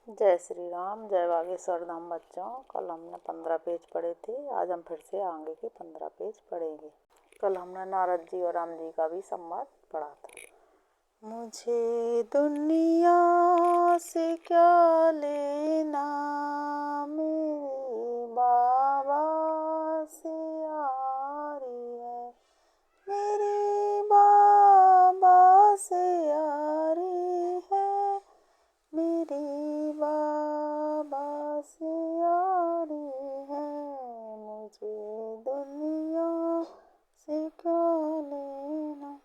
जय श्री राम, जय बागेश्वर धाम बच्चों। कल हमने 15 पेज पढ़े थे, आज हम फिर से आगे के 15 पेज पढ़ेंगे। कल हमने नारद जी और राम जी का भी संवाद पढ़ा था। मुझे दुनिया से क्या लेना, मेरे बाबा से यारी है, मेरे बाबा से यारी है, मेरे बाबा से यारी है। मुझे दुनिया से क्या लेना।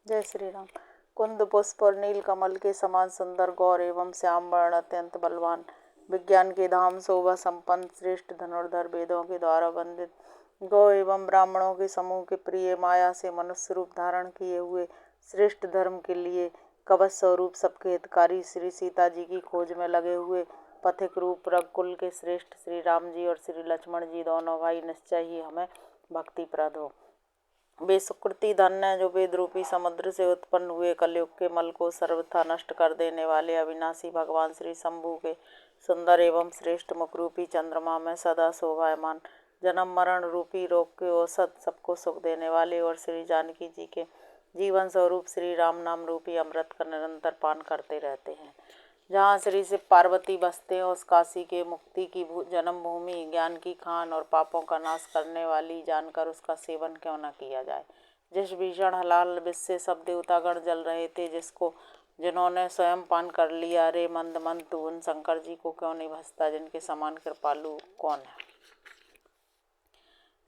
जय श्री राम। कुंद पुष्प और नील कमल के समान सुंदर, गौर एवं श्याम वर्ण, अत्यंत बलवान, विज्ञान के धाम शोभा संपन्न, श्रेष्ठ धनुर्धर, वेदों के द्वारा वंदित, गौ एवं ब्राह्मणों के समूह के प्रिय, माया से मनुष्य रूप धारण किए हुए, श्रेष्ठ धर्म के लिए कवच स्वरूप, सबके हितकारी, श्री सीता जी की खोज में लगे हुए पथिक रूप, रघुकुल के श्रेष्ठ श्री राम जी और श्री लक्ष्मण जी दोनों भाई निश्चय ही हमें भक्तिप्रद हो। वे सुकृति धन्य जो वेद रूपी समुद्र से उत्पन्न हुए, कलयुग के मल को सर्वथा नष्ट कर देने वाले अविनाशी भगवान श्री शंभु के सुंदर एवं श्रेष्ठ मुख रूपी चंद्रमा में सदा शोभायमान, जन्म मरण रूपी रोग के औसत सबको सुख देने वाले और श्री जानकी जी के जीवन स्वरूप श्री राम नाम रूपी अमृत का निरंतर पान करते रहते हैं। जहाँ श्री शिव पार्वती बसते हैं, उस काशी के मुक्ति की जन्म भूमि, ज्ञान की खान और पापों का नाश करने वाली जानकर उसका सेवन क्यों न किया जाए। जिस भीषण हलाल विष से सब देवतागण जल रहे थे, जिन्होंने स्वयं पान कर लिया, रे मंद मंद तू उन शंकर जी को क्यों नहीं भजता, जिनके समान कृपालु कौन है।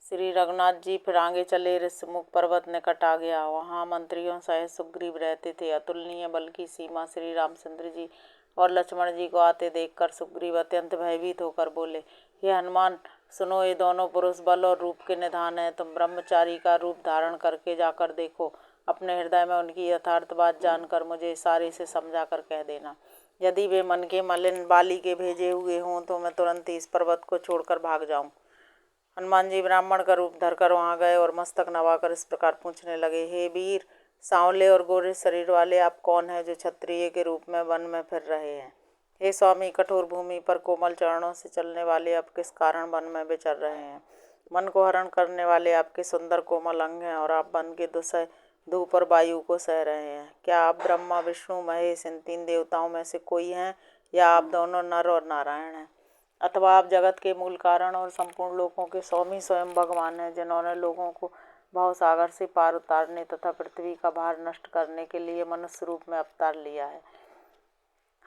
श्री रघुनाथ जी फिर आगे चले। ऋषमुख पर्वत निकट आ गया, वहाँ मंत्रियों सहित सुग्रीव रहते थे। अतुलनीय बल की सीमा श्री रामचंद्र जी और लक्ष्मण जी को आते देखकर सुग्रीव अत्यंत भयभीत होकर बोले, हे हनुमान, सुनो, ये दोनों पुरुष बल और रूप के निधान है। तुम ब्रह्मचारी का रूप धारण करके जाकर देखो। अपने हृदय में उनकी यथार्थ बात जानकर मुझे इशारे से समझा कर कह देना। यदि वे मन के मलिन बाली के भेजे हुए हों तो मैं तुरंत ही इस पर्वत को छोड़कर भाग जाऊं। हनुमान जी ब्राह्मण का रूप धरकर वहां गए और मस्तक नवाकर इस प्रकार पूछने लगे, हे वीर, सांवले और गोरे शरीर वाले आप कौन हैं जो क्षत्रिय के रूप में वन में फिर रहे हैं। हे स्वामी, कठोर भूमि पर कोमल चरणों से चलने वाले आप किस कारण वन में विचर रहे हैं। मन को हरण करने वाले आपके सुंदर कोमल अंग हैं और आप वन के दुसह धूप और वायु को सह रहे हैं। क्या आप ब्रह्मा विष्णु महेश इन 3 देवताओं में से कोई हैं, या आप दोनों नर और नारायण हैं, अथवा आप जगत के मूल कारण और संपूर्ण लोकों के स्वामी स्वयं भगवान हैं, जिन्होंने लोगों को भाव सागर से पार उतारने तथा पृथ्वी का भार नष्ट करने के लिए मनुष्य रूप में अवतार लिया है।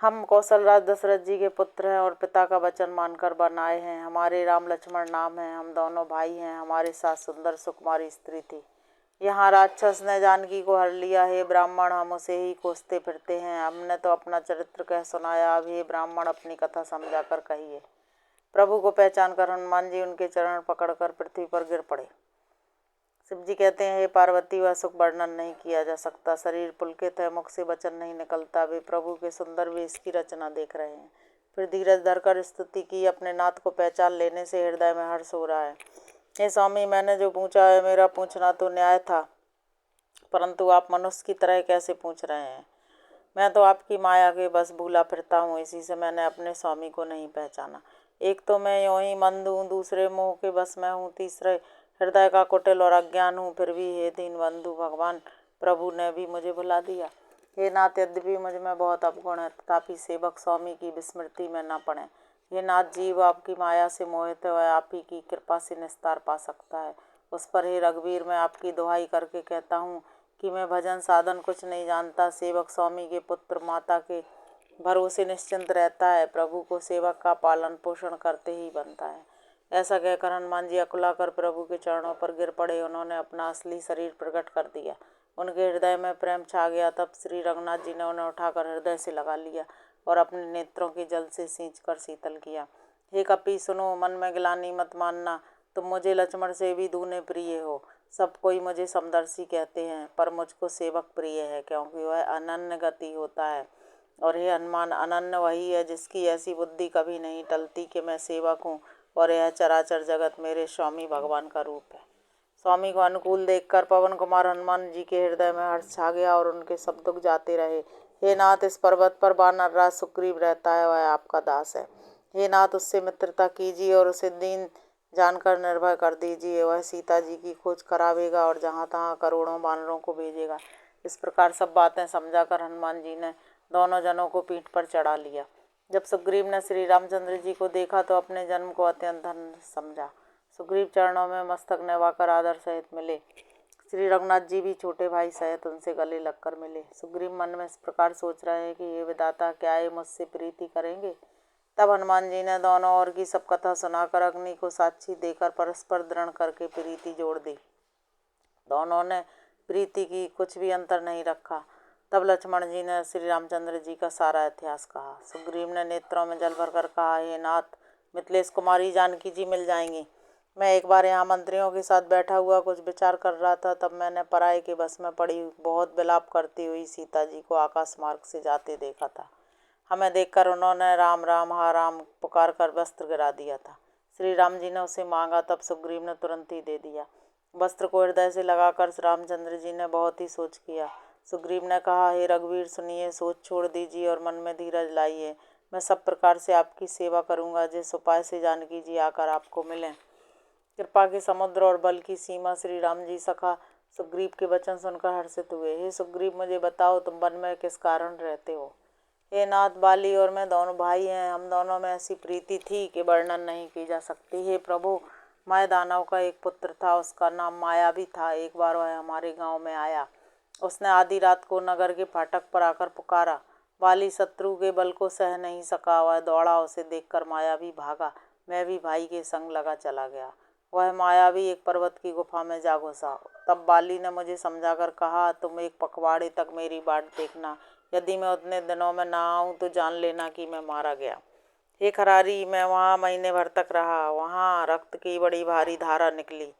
हम कौशलराज दशरथ जी के पुत्र हैं और पिता का वचन मानकर वन आए हैं। हमारे राम लक्ष्मण नाम है, हम दोनों भाई हैं। हमारे साथ सुंदर सुकुमारी स्त्री थी। यहाँ राक्षस ने जानकी को हर लिया है। ब्राह्मण, हम उसे ही खोजते फिरते हैं। हमने तो अपना चरित्र कह सुनाया, अब हे ब्राह्मण अपनी कथा समझा कर कहिए। प्रभु को पहचान कर हनुमान जी उनके चरण पकड़कर पृथ्वी पर गिर पड़े। शिव जी कहते हैं, हे पार्वती, वह सुख वर्णन नहीं किया जा सकता। शरीर पुलकित है, मुख से वचन नहीं निकलता। वे प्रभु के सुंदर वेश की रचना देख रहे हैं। फिर धीरज धरकर स्तुति की। अपने नाथ को पहचान लेने से हृदय में हर्ष हो रहा है। हे स्वामी, मैंने जो पूछा है, मेरा पूछना तो न्याय था, परंतु आप मनुष्य की तरह कैसे पूछ रहे हैं। मैं तो आपकी माया के बस भूला फिरता हूँ, इसी से मैंने अपने स्वामी को नहीं पहचाना। एक तो मैं यूं ही मंद हूँ, दूसरे मोह के बस में हूँ, तीसरे हृदय का कुटिल और अज्ञान हूँ। फिर भी हे दीन बंधु भगवान, प्रभु ने भी मुझे भुला दिया। हे नाथ, यद्यपि मुझ में बहुत अवगुण है, तथापि सेवक स्वामी की विस्मृति में न पड़े। हे नाथ, जीव आपकी माया से मोहित है, वह आप ही की कृपा से निस्तार पा सकता है। उस पर हे रघुवीर, मैं आपकी दुहाई करके कहता हूँ कि मैं भजन साधन कुछ नहीं जानता। सेवक स्वामी के पुत्र माता के भरोसे निश्चिंत रहता है। प्रभु को सेवक का पालन पोषण करते ही बनता है। ऐसा कहकर हनुमान जी अकुलाकर प्रभु के चरणों पर गिर पड़े। उन्होंने अपना असली शरीर प्रकट कर दिया। उनके हृदय में प्रेम छा गया। तब श्री रघुनाथ जी ने उन्हें उठाकर हृदय से लगा लिया और अपने नेत्रों के जल से सींचकर शीतल किया। हे कपि, सुनो, मन में ग्लानि मत मानना। तुम मुझे लक्ष्मण से भी दूने प्रिय हो। सब कोई मुझे समदर्शी कहते हैं, पर मुझको सेवक प्रिय है, क्योंकि वह अनन्य गति होता है। और हे हनुमान, अनन्य वही है जिसकी ऐसी बुद्धि कभी नहीं टलती कि मैं सेवक हूँ और यह चराचर जगत मेरे स्वामी भगवान का रूप है। स्वामी को अनुकूल देखकर पवन कुमार हनुमान जी के हृदय में हर्ष छा गया और उनके सब दुख जाते रहे। हे नाथ, इस पर्वत पर वानर राज सुग्रीव रहता है, वह आपका दास है। हे नाथ, उससे मित्रता कीजिए और उसे दीन जानकर निर्भय कर दीजिए। वह सीता जी की खोज करावेगा और जहाँ तहाँ करोड़ों वानरों को भेजेगा। इस प्रकार सब बातें समझाकर हनुमान जी ने दोनों जनों को पीठ पर चढ़ा लिया। जब सुग्रीव ने श्री रामचंद्र जी को देखा तो अपने जन्म को अत्यंत धन्य समझा। सुग्रीव चरणों में मस्तक नवाकर आदर सहित मिले। श्री रघुनाथ जी भी छोटे भाई सहित उनसे गले लगकर मिले। सुग्रीव मन में इस प्रकार सोच रहे हैं कि ये विधाता, क्या ये मुझसे प्रीति करेंगे। तब हनुमान जी ने दोनों ओर की सब कथा सुनाकर अग्नि को साक्षी देकर परस्पर दृढ़ करके प्रीति जोड़ दी। दोनों ने प्रीति की कुछ भी अंतर नहीं रखा। तब लक्ष्मण जी ने श्री रामचंद्र जी का सारा इतिहास कहा। सुग्रीव ने नेत्रों में जल भरकर कहा, हे नाथ, मिथिलेश कुमारी जानकी जी मिल जाएंगी। मैं एक बार यहाँ मंत्रियों के साथ बैठा हुआ कुछ विचार कर रहा था, तब मैंने पराये के बस में पड़ी बहुत विलाप करती हुई सीता जी को आकाश मार्ग से जाते देखा था। हमें देखकर उन्होंने राम राम हा राम पुकार कर वस्त्र गिरा दिया था। श्री राम जी ने उसे मांगा, तब सुग्रीव ने तुरंत ही दे दिया। वस्त्र को हृदय से लगाकर रामचंद्र जी ने बहुत ही सोच किया। सुग्रीव ने कहा, हे रघुवीर, सुनिए, सोच छोड़ दीजिए और मन में धीरज लाइए। मैं सब प्रकार से आपकी सेवा करूंगा, जिस उपाय से जानकी जी आकर आपको मिलें। कृपा के समुद्र और बल की सीमा श्री राम जी सखा सुग्रीव के वचन सुनकर हर्षित हुए। हे सुग्रीव, मुझे बताओ, तुम वन में किस कारण रहते हो। हे नाथ, बाली और मैं दोनों भाई हैं। हम दोनों में ऐसी प्रीति थी कि वर्णन नहीं की जा सकती। हे प्रभु, मैं दानव का एक पुत्र था, उसका नाम माया भी था। एक बार वह हमारे गांव में आया। उसने आधी रात को नगर के फाटक पर आकर पुकारा। बाली शत्रु के बल को सह नहीं सका, वह दौड़ा। उसे देखकर माया भी भागा। मैं भी भाई के संग लगा चला गया। वह माया भी एक पर्वत की गुफा में जा घुसा। तब बाली ने मुझे समझाकर कहा, तुम एक पखवाड़े तक मेरी बाट देखना। यदि मैं उतने दिनों में ना आऊँ तो जान लेना कि मैं मारा गया। हे खरारी, मैं वहाँ महीने भर तक रहा। वहाँ रक्त की बड़ी भारी धारा निकली।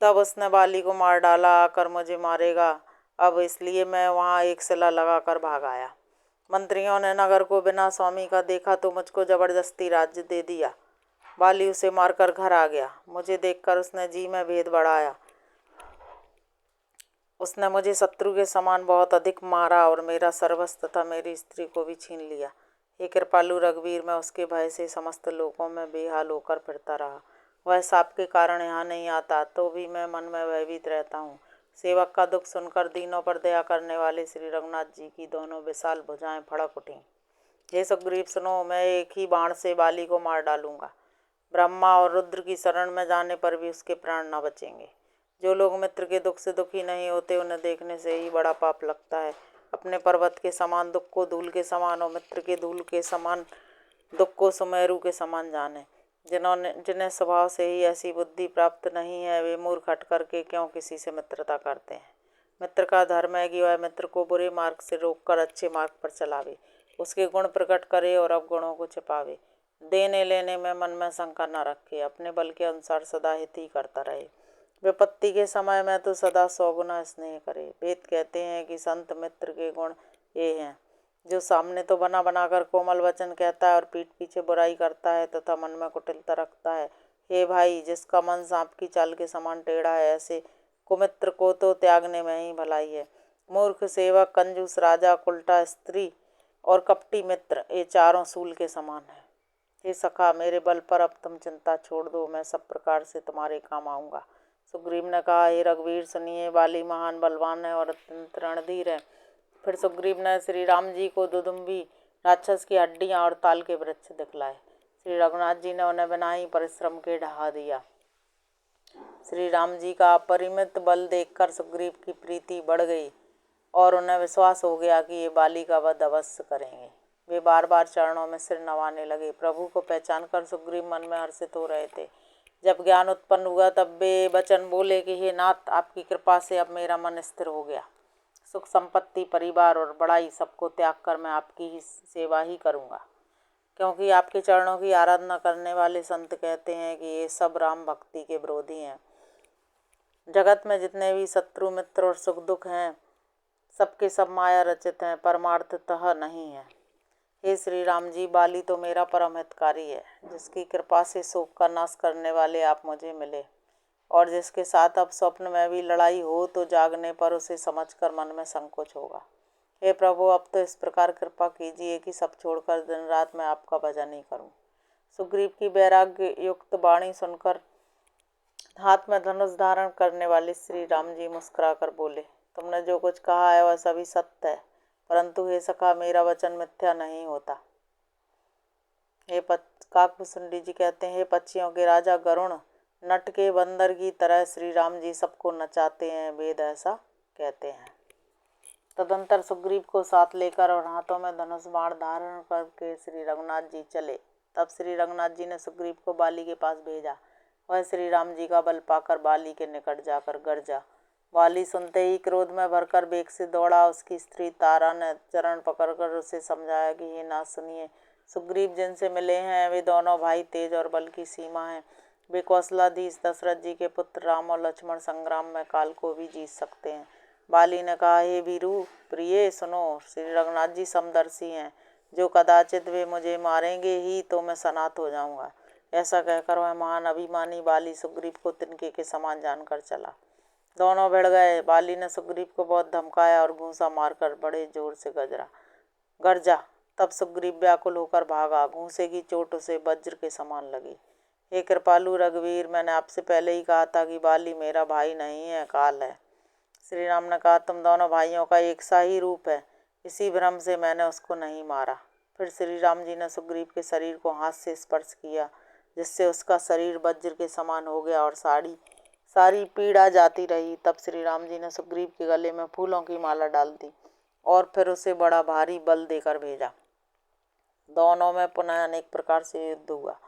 तब उसने बाली को मार डाला। आकर मुझे मारेगा अब, इसलिए मैं वहाँ एक सिला लगाकर भाग आया। मंत्रियों ने नगर को बिना स्वामी का देखा तो मुझको जबरदस्ती राज्य दे दिया। बाली उसे मारकर घर आ गया। मुझे देखकर उसने जी में भेद बढ़ाया। उसने मुझे शत्रु के समान बहुत अधिक मारा और मेरा सर्वस्व तथा मेरी स्त्री को भी छीन लिया। हे कृपालु रघुवीर, मैं उसके भय से समस्त लोकों में बेहाल होकर फिरता रहा। वह साप के कारण यहाँ नहीं आता, तो भी मैं मन में भयभीत रहता हूँ। सेवक का दुख सुनकर दीनों पर दया करने वाले श्री रघुनाथ जी की दोनों विशाल भुजाएं फड़क उठीं। हे सुग्रीव, सुनो, मैं एक ही बाण से बाली को मार डालूंगा। ब्रह्मा और रुद्र की शरण में जाने पर भी उसके प्राण न बचेंगे। जो लोग मित्र के दुख से दुखी नहीं होते, उन्हें देखने से ही बड़ा पाप लगता है। अपने पर्वत के समान दुख को धूल के समान और मित्र के धूल के समान दुख को सुमेरु के समान जाने। जिन्हें स्वभाव से ही ऐसी बुद्धि प्राप्त नहीं है, वे मूर्ख हट करके क्यों किसी से मित्रता करते हैं। मित्र का धर्म है कि वह मित्र को बुरे मार्ग से रोककर अच्छे मार्ग पर चलावे, उसके गुण प्रकट करे और अवगुणों को छिपावे। देने लेने में मन में शंका न रखे, अपने बल के अनुसार सदा हित ही करता रहे। विपत्ति के समय में तो सदा 100 गुना स्नेह करे। वेद कहते हैं कि संत मित्र के गुण ये हैं, जो सामने तो बना बनाकर कोमल वचन कहता है और पीठ पीछे बुराई करता है तथा मन में कुटिलता रखता है। हे भाई, जिसका मन सांप की चाल के समान टेढ़ा है, ऐसे कुमित्र को तो त्यागने में ही भलाई है। मूर्ख सेवक, कंजूस राजा, उल्टा स्त्री और कपटी मित्र, ये चारों सूल के समान है। हे सखा, मेरे बल पर अब तुम चिंता छोड़ दो, मैं सब प्रकार से तुम्हारे काम आऊँगा। सुग्रीव ने कहा, हे रघुवीर, सुनिए, बाली महान बलवान है और अत्यंत रणधीर है। फिर सुग्रीव ने श्री राम जी को दुदुम्बी राक्षस की हड्डियां और ताल के वृक्ष दिखलाए। श्री रघुनाथ जी ने उन्हें बिना ही परिश्रम के ढहा दिया। श्री राम जी का अपरिमित बल देखकर सुग्रीव की प्रीति बढ़ गई और उन्हें विश्वास हो गया कि ये बाली का वध अवश्य करेंगे। वे बार बार चरणों में सिर नवाने लगे। प्रभु को पहचान कर सुग्रीव मन में हर्षित हो रहे थे। जब ज्ञान उत्पन्न हुआ तब वे वचन बोले कि हे नाथ, आपकी कृपा से अब मेरा मन स्थिर हो गया। सुख संपत्ति, परिवार और बड़ाई सबको त्याग कर मैं आपकी ही सेवा ही करूँगा, क्योंकि आपके चरणों की आराधना करने वाले संत कहते हैं कि ये सब राम भक्ति के विरोधी हैं। जगत में जितने भी शत्रु मित्र और सुख दुख हैं, सबके सब माया रचित हैं, परमार्थतः नहीं है। हे श्री राम जी, बाली तो मेरा परम हितकारी है, जिसकी कृपा से शोक का नाश करने वाले आप मुझे मिले और जिसके साथ अब स्वप्न में भी लड़ाई हो तो जागने पर उसे समझकर मन में संकोच होगा। हे प्रभु, अब तो इस प्रकार कृपा कीजिए कि सब छोड़कर दिन रात मैं आपका भजन ही करूं। सुग्रीव की वैराग्य युक्त वाणी सुनकर हाथ में धनुष धारण करने वाले श्री राम जी मुस्कुराकर बोले, तुमने जो कुछ कहा है वह सभी सत्य है, परंतु हे सखा, मेरा वचन मिथ्या नहीं होता। काकभूषुंडी जी कहते हैं, हे पक्षियों के राजा गरुण, नट के बंदर की तरह श्री राम जी सबको नचाते हैं, वेद ऐसा कहते हैं। तदंतर सुग्रीव को साथ लेकर और हाथों में धनुष बाण धारण करके श्री रघुनाथ जी चले। तब श्री रघुनाथ जी ने सुग्रीव को बाली के पास भेजा। वह श्री राम जी का बल पाकर बाली के निकट जाकर गरजा। बाली सुनते ही क्रोध में भरकर वेग से दौड़ा। उसकी स्त्री तारा ने चरण पकड़कर उसे समझाया कि हे नाथ सुनिए, सुग्रीव जिनसे मिले हैं वे दोनों भाई तेज और बल की सीमा हैं। वे कौशलाधीश दशरथ जी के पुत्र राम और लक्ष्मण संग्राम में काल को भी जीत सकते हैं। बाली ने कहा, हे वीरू प्रिय सुनो, श्री रघुनाथ जी समदर्शी हैं, जो कदाचित वे मुझे मारेंगे ही तो मैं सनात हो जाऊंगा। ऐसा कहकर वह महान अभिमानी बाली सुग्रीव को तिनके के समान जानकर चला। दोनों भिड़ गए। बाली ने सुग्रीव को बहुत धमकाया और घूंसा मारकर बड़े जोर से गरजा। तब सुग्रीव व्याकुल होकर भागा। घूंसे की चोट उसे वज्र के समान लगी। हे कृपालु रघुवीर, मैंने आपसे पहले ही कहा था कि बाली मेरा भाई नहीं है, काल है। श्री राम ने कहा, तुम दोनों भाइयों का एक सा ही रूप है, इसी भ्रम से मैंने उसको नहीं मारा। फिर श्री राम जी ने सुग्रीव के शरीर को हाथ से स्पर्श किया, जिससे उसका शरीर वज्र के समान हो गया और सारी पीड़ा जाती रही। तब श्री राम जी ने सुग्रीव के गले में फूलों की माला डाल दी और फिर उसे बड़ा भारी बल देकर भेजा। दोनों में पुनः अनेक प्रकार से युद्ध हुआ।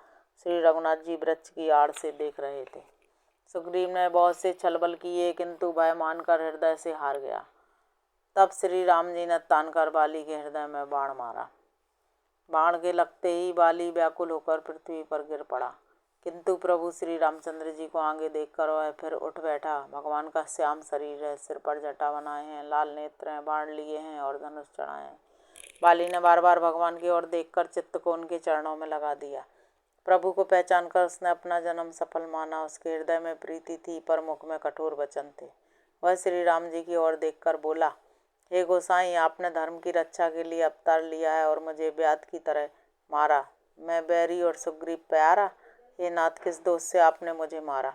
श्री रघुनाथ जी वृक्ष की आड़ से देख रहे थे। सुग्रीव ने बहुत से छलबल किए, किंतु भय मानकर हृदय से हार गया। तब श्री राम जी ने तानकर बाली के हृदय में बाण मारा। बाण के लगते ही बाली व्याकुल होकर पृथ्वी पर गिर पड़ा, किंतु प्रभु श्री रामचंद्र जी को आगे देखकर वह फिर उठ बैठा। भगवान का श्याम शरीर है, सिर पर जटा बनाए हैं, लाल नेत्र हैं, बाण लिए हैं और धनुष चढ़ाए हैं। बाली ने बार बार भगवान की ओर देखकर चित्त को उनके चरणों में लगा दिया। प्रभु को पहचान कर उसने अपना जन्म सफल माना। उसके हृदय में प्रीति थी, पर मुख में कठोर वचन थे। वह श्री राम जी की ओर देखकर बोला, हे गोसाई, आपने धर्म की रक्षा के लिए अवतार लिया है और मुझे व्याध की तरह मारा। मैं बैरी और सुग्रीव प्यारा। हे नाथ, किस दोष से आपने मुझे मारा?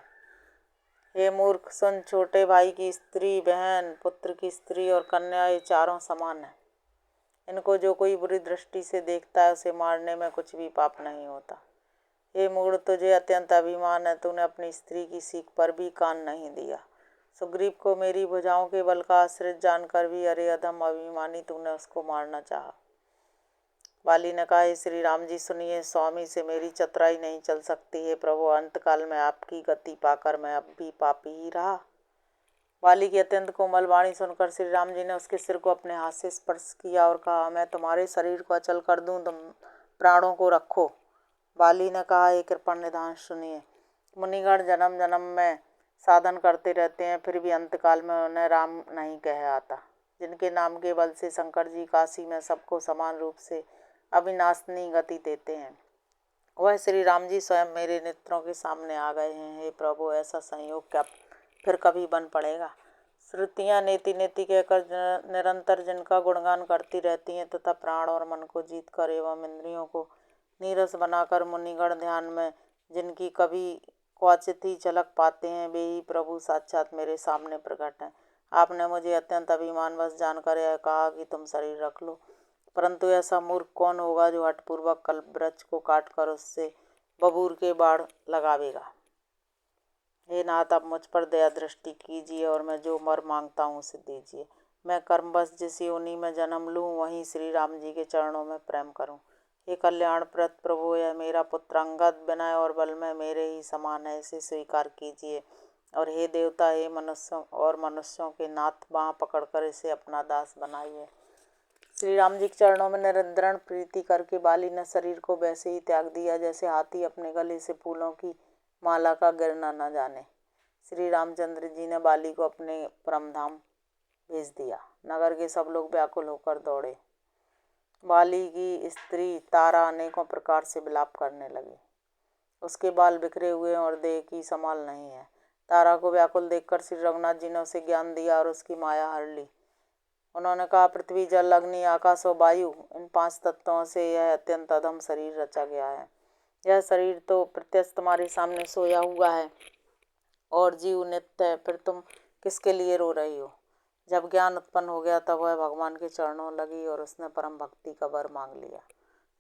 हे मूर्ख सुन, छोटे भाई की स्त्री, बहन, पुत्र की स्त्री और कन्या, ये चारों समान है। इनको जो कोई बुरी दृष्टि से देखता है उसे मारने में कुछ भी पाप नहीं होता। हे मूढ़, तुझे अत्यंत अभिमान है, तूने अपनी स्त्री की सीख पर भी कान नहीं दिया। सुग्रीव को मेरी भुजाओं के बल का आश्रित जानकर भी अरे अधम अभिमानी, तूने उसको मारना चाहा। बाली ने कहा, हे श्री राम जी सुनिए, स्वामी से मेरी चतुराई नहीं चल सकती है। प्रभु, अंतकाल में आपकी गति पाकर मैं अब भी पापी ही रहा। बाली की अत्यंत कोमल वाणी सुनकर श्री राम जी ने उसके सिर को अपने हाथ से स्पर्श किया और कहा, मैं तुम्हारे शरीर को अचल कर दूं, तुम प्राणों को रखो। बाली ने कहा, हे कृपा निधान सुनिए, मुनिगण जन्म जन्म में साधन करते रहते हैं, फिर भी अंतकाल में उन्हें राम नहीं कह आता। जिनके नाम के बल से शंकर जी काशी में सबको समान रूप से अविनाशनी गति देते हैं, वह श्री राम जी स्वयं मेरे नेत्रों के सामने आ गए हैं। हे प्रभु, ऐसा संयोग क्या फिर कभी बन पड़ेगा? श्रुतियाँ नेति नेति कहकर निरंतर जिनका गुणगान करती रहती हैं तथा प्राण और मन को जीत कर एवं इंद्रियों को नीरस बनाकर मुनिगण ध्यान में जिनकी कभी क्वचित ही झलक पाते हैं, वे ही प्रभु साक्षात मेरे सामने प्रकट हैं। आपने मुझे अत्यंत अभिमानवश जानकर यह कहा कि तुम शरीर रख लो, परंतु ऐसा मूर्ख कौन होगा जो हठपूर्वक कल्प वृक्ष को काटकर उससे बबूर के बाढ़ लगावेगा। हे नाथ, आप मुझ पर दया दृष्टि कीजिए और मैं जो वर मांगता हूँ उसे दीजिए। मैं कर्मवश जिस योनि में जन्म लूँ वहीं श्री राम जी के चरणों में प्रेम करूँ। हे कल्याणप्रद प्रभु, यह मेरा पुत्र अंगद विनय और बल में मेरे ही समान है, इसे स्वीकार कीजिए। और हे देवता, हे मनुष्यों के नाथ, बाँह पकड़कर इसे अपना दास बनाइए। श्री राम जी के चरणों में निरंतर प्रीति करके बाली ने शरीर को वैसे ही त्याग दिया जैसे हाथी अपने गले से फूलों की माला का गिरना न जाने। श्री रामचंद्र जी ने बाली को अपने परमधाम भेज दिया। नगर के सब लोग व्याकुल होकर दौड़े। बाली की स्त्री तारा अनेकों प्रकार से विलाप करने लगी। उसके बाल बिखरे हुए और देह की संभाल नहीं है। तारा को व्याकुल देखकर श्री रघुनाथ जी ने उसे ज्ञान दिया और उसकी माया हर ली। उन्होंने कहा, पृथ्वी जल अग्नि आकाश और वायु, इन 5 तत्वों से यह अत्यंत अधम शरीर रचा गया है। यह शरीर तो प्रत्यक्ष तुम्हारे सामने सोया हुआ है और जीव नित्य है, फिर तुम किसके लिए रो रही हो। जब ज्ञान उत्पन्न हो गया तब वह भगवान के चरणों लगी और उसने परम भक्ति का वर मांग लिया।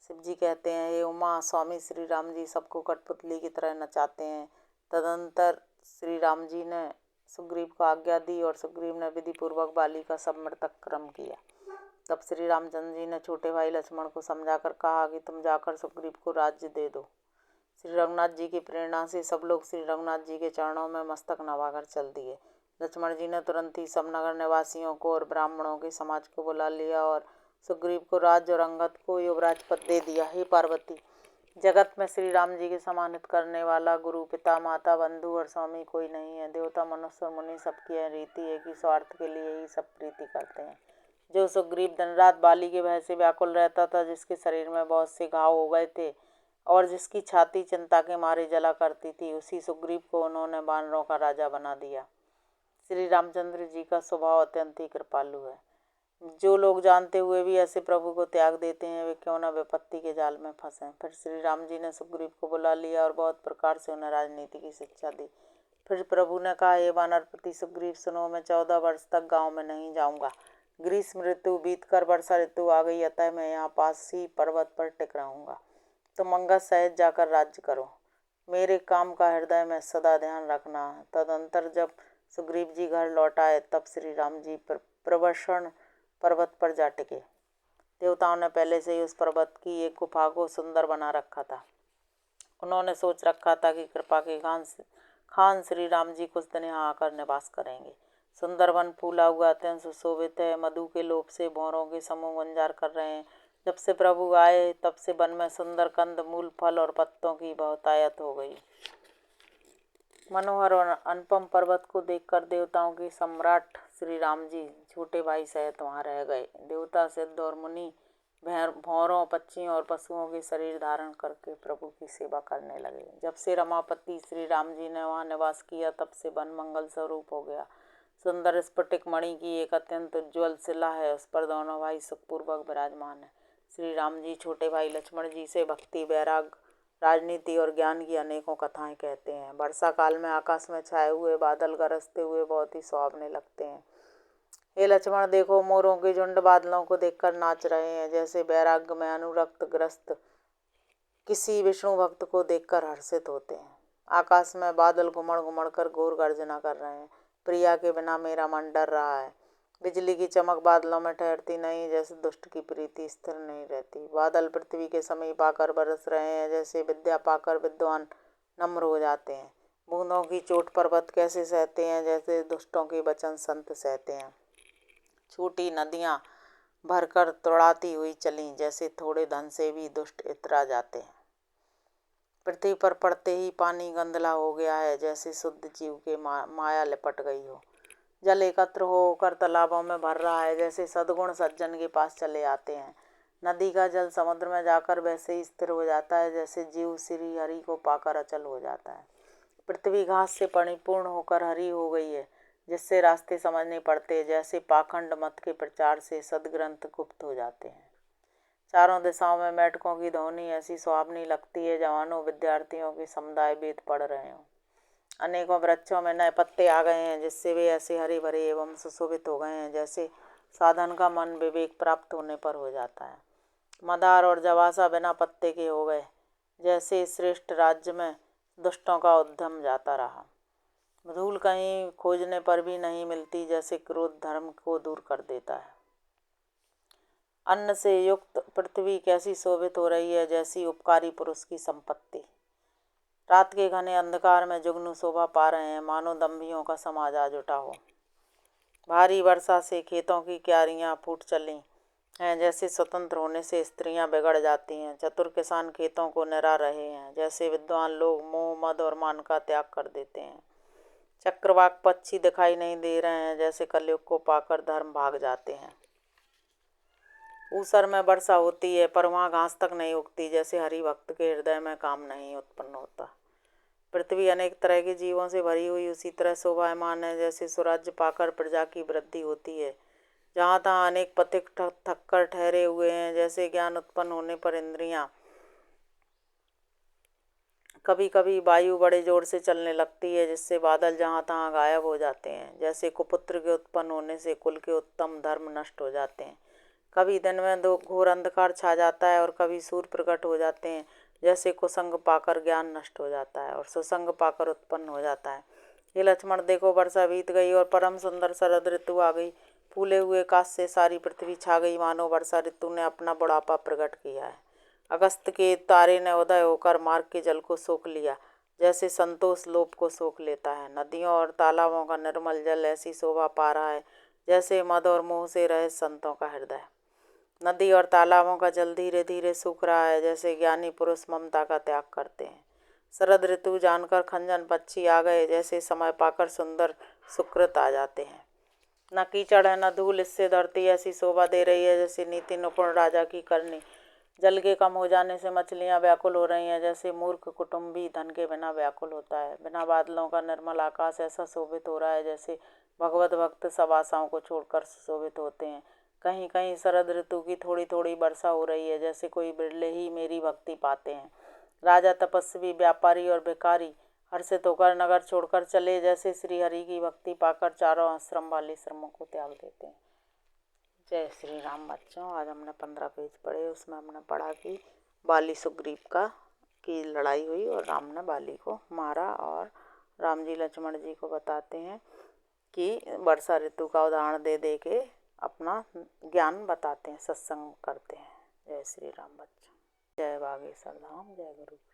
शिव जी कहते हैं, हे उमा, स्वामी श्री राम जी सबको कठपुतली की तरह नचाते हैं। तदंतर श्री राम जी ने सुग्रीव को आज्ञा दी और सुग्रीव ने विधि पूर्वक बाली का सब मृतक क्रम किया। तब श्री रामचंद्र जी ने छोटे भाई लक्ष्मण को समझाकर कहा कि तुम जाकर सुग्रीव को राज्य दे दो। श्री रघुनाथ जी की प्रेरणा से सब लोग श्री रघुनाथ जी के चरणों में मस्तक नवाकर चल दिए। लक्ष्मण जी ने तुरंत ही सब नगर निवासियों को और ब्राह्मणों के समाज को बुला लिया और सुग्रीव को राज्य और अंगद को युवराज पद दे दिया। हे पार्वती, जगत में श्री राम जी के सम्मानित करने वाला गुरु, पिता, माता, बंधु और स्वामी कोई नहीं है। देवता, मनुष्य और मुनि सबकी यह रीति है कि स्वार्थ के लिए ही सब प्रीति करते हैं। जो सुग्रीव दिन रात बाली के भय से व्याकुल रहता था, जिसके शरीर में बहुत से घाव हो गए थे और जिसकी छाती चिंता के मारे जला करती थी, उसी सुग्रीव को उन्होंने वानरों का राजा बना दिया। श्री रामचंद्र जी का स्वभाव अत्यंत ही कृपालु है। जो लोग जानते हुए भी ऐसे प्रभु को त्याग देते हैं, वे क्यों न विपत्ति के जाल में फंसे। फिर श्री राम जी ने सुग्रीव को बुला लिया और बहुत प्रकार से उन्हें राजनीति की शिक्षा दी। फिर प्रभु ने कहा, हे वानरपति सुग्रीव, सुनो, मैं 14 वर्ष तक गांव में नहीं जाऊंगा। ग्रीष्म ऋतु बीतकर वर्षा ऋतु आ गई, अतः मैं यहाँ पास ही पर्वत पर टिक रहूंगा। तुम अंगद सहित जाकर राज्य करो। मेरे काम का हृदय में सदा ध्यान रखना। तदंतर जब सुग्रीव जी घर लौट आए तब श्री राम जी प्रवसन पर्वत पर जा टिके। देवताओं ने पहले से ही उस पर्वत की एक गुफा को सुंदर बना रखा था। उन्होंने सोच रखा था कि कृपा के खान श्री राम जी कुछ दिन यहाँ आकर निवास करेंगे। सुंदर वन फूला हुआ अत्यंत सुशोभित है। मधु के लोभ से भौरों के समूह गुंजार कर रहे हैं। जब से प्रभु आए तब से वन में सुंदर कंद, मूल, फल और पत्तों की बहुतायत हो गई। मनोहर और अनुपम पर्वत को देखकर देवताओं के सम्राट श्री राम जी छोटे भाई सहित वहाँ रह गए। देवता, सिद्ध और मुनि भौरों, पक्षियों और पशुओं के शरीर धारण करके प्रभु की सेवा करने लगे। जब से रमापति श्री राम जी ने वहाँ निवास किया तब से वन मंगल स्वरूप हो गया। सुंदर स्फटिक मणि की एक अत्यंत उज्ज्वल शिला है, उस पर दोनों भाई सुखपूर्वक विराजमान है। श्री राम जी छोटे भाई लक्ष्मण जी से भक्ति, वैराग्य, राजनीति और ज्ञान की अनेकों कथाएं कहते हैं। वर्षा काल में आकाश में छाए हुए बादल गरजते हुए बहुत ही सुहावने लगते हैं। हे लक्ष्मण, देखो, मोरों के झुंड बादलों को देखकर नाच रहे हैं, जैसे वैराग्य में अनुरक्त ग्रस्त किसी विष्णु भक्त को देखकर हर्षित होते हैं। आकाश में बादल घुमड़ घुमड़ कर घोर गर्जना कर रहे हैं। प्रिया के बिना मेरा मन डर रहा है। बिजली की चमक बादलों में ठहरती नहीं, जैसे दुष्ट की प्रीति स्थिर नहीं रहती। बादल पृथ्वी के समीप आकर बरस रहे हैं, जैसे विद्या पाकर विद्वान नम्र हो जाते हैं। बूंदों की चोट पर्वत कैसे सहते हैं, जैसे दुष्टों के वचन संत सहते हैं। छोटी नदियां भरकर तोड़ाती हुई चलीं, जैसे थोड़े धन से भी दुष्ट इतरा जाते हैं। पृथ्वी पर पड़ते ही पानी गंदला हो गया है, जैसे शुद्ध जीव के माया लिपट गई हो। जल एकत्र होकर तालाबों में भर रहा है, जैसे सद्गुण सज्जन के पास चले आते हैं। नदी का जल समुद्र में जाकर वैसे ही स्थिर हो जाता है, जैसे जीव श्री हरि को पाकर अचल हो जाता है। पृथ्वी घास से परिपूर्ण होकर हरी हो गई है, जिससे रास्ते समझने पड़ते, जैसे पाखंड मत के प्रचार से सदग्रंथ गुप्त हो जाते हैं। चारों दिशाओं में मेढकों की ध्वनि ऐसी सुहावनी लगती है, जवानों विद्यार्थियों के समुदाय वेद पढ़ रहे हों। अनेकों वृक्षों में नए पत्ते आ गए हैं, जिससे वे ऐसे हरे भरे एवं सुशोभित हो गए हैं, जैसे साधन का मन विवेक प्राप्त होने पर हो जाता है। मदार और जवासा बिना पत्ते के हो गए, जैसे श्रेष्ठ राज्य में दुष्टों का उद्यम जाता रहा। धूल कहीं खोजने पर भी नहीं मिलती, जैसे क्रोध धर्म को दूर कर देता है। अन्न से युक्त पृथ्वी कैसी शोभित हो रही है, जैसी उपकारी पुरुष की संपत्ति। रात के घने अंधकार में जुगनू शोभा पा रहे हैं, मानो दंभियों का समाज आ जुटा हो। भारी वर्षा से खेतों की क्यारियां फूट चली हैं, जैसे स्वतंत्र होने से स्त्रियां बिगड़ जाती हैं। चतुर किसान खेतों को निरा रहे हैं, जैसे विद्वान लोग मोह, मद और मान का त्याग कर देते हैं। चक्रवाक पक्षी दिखाई नहीं दे रहे हैं, जैसे कलयुग को पाकर धर्म भाग जाते हैं। ऊसर में वर्षा होती है, पर वहाँ घास तक नहीं उगती, जैसे हरि भक्त के हृदय में काम नहीं उत्पन्न होता। पृथ्वी अनेक तरह के जीवों से भरी हुई उसी तरह शोभायमान है, जैसे स्वराज्य पाकर प्रजा की वृद्धि होती है। जहाँ तहाँ अनेक पथिक थक कर ठहरे हुए हैं। जैसे ज्ञान उत्पन्न होने पर इंद्रियां, कभी कभी वायु बड़े जोर से चलने लगती है, जिससे बादल जहाँ तहाँ गायब हो जाते हैं। जैसे कुपुत्र के उत्पन्न होने से कुल के उत्तम धर्म नष्ट हो जाते हैं। कभी दिन में दो घोर अंधकार छा जाता है और कभी सूर्य प्रकट हो जाते हैं। जैसे कुसंग पाकर ज्ञान नष्ट हो जाता है और सुसंग पाकर उत्पन्न हो जाता है। ये लक्ष्मण देखो, वर्षा बीत गई और परम सुंदर शरद ऋतु आ गई। फूले हुए काश से सारी पृथ्वी छा गई, मानो वर्षा ऋतु ने अपना बुढ़ापा प्रकट किया है। अगस्त के तारे ने उदय होकर मार्ग के जल को सोख लिया, जैसे संतोष लोभ को सोख लेता है। नदियों और तालाबों का निर्मल जल ऐसी शोभा पा रहा है, जैसे मद और मोह से रहे संतों का हृदय। नदी और तालाबों का जल धीरे धीरे सूख रहा है, जैसे ज्ञानी पुरुष ममता का त्याग करते हैं। शरद ऋतु जानकर खंजन पक्षी आ गए, जैसे समय पाकर सुंदर सुकृत आ जाते हैं। न कीचड़ है न धूल, इससे धरती ऐसी शोभा दे रही है, जैसे नीति निपुण राजा की करनी। जल के कम हो जाने से मछलियां व्याकुल हो रही हैं, जैसे मूर्ख कुटुंबी धन के बिना व्याकुल होता है। बिना बादलों का निर्मल आकाश ऐसा शोभित हो रहा है, जैसे भगवत भक्त सब आशाओं को छोड़कर शोभित होते हैं। कहीं कहीं शरद ऋतु की थोड़ी थोड़ी वर्षा हो रही है, जैसे कोई बिरले ही मेरी भक्ति पाते हैं। राजा, तपस्वी, व्यापारी और भिखारी हर्षित होकर नगर छोड़कर चले, जैसे श्री हरि की भक्ति पाकर चारों आश्रम वाले श्रमों को त्याग देते हैं। जय श्री राम। बच्चों, आज हमने 15 पेज पढ़े। उसमें हमने पढ़ा कि बाली सुग्रीव की लड़ाई हुई और राम ने बाली को मारा, और राम जी लक्ष्मण जी को बताते हैं कि वर्षा ऋतु का उदाहरण दे दे के अपना ज्ञान बताते हैं, सत्संग करते हैं। जय श्री राम बच्चों। जय बागेश्वर धाम, जय गुरु।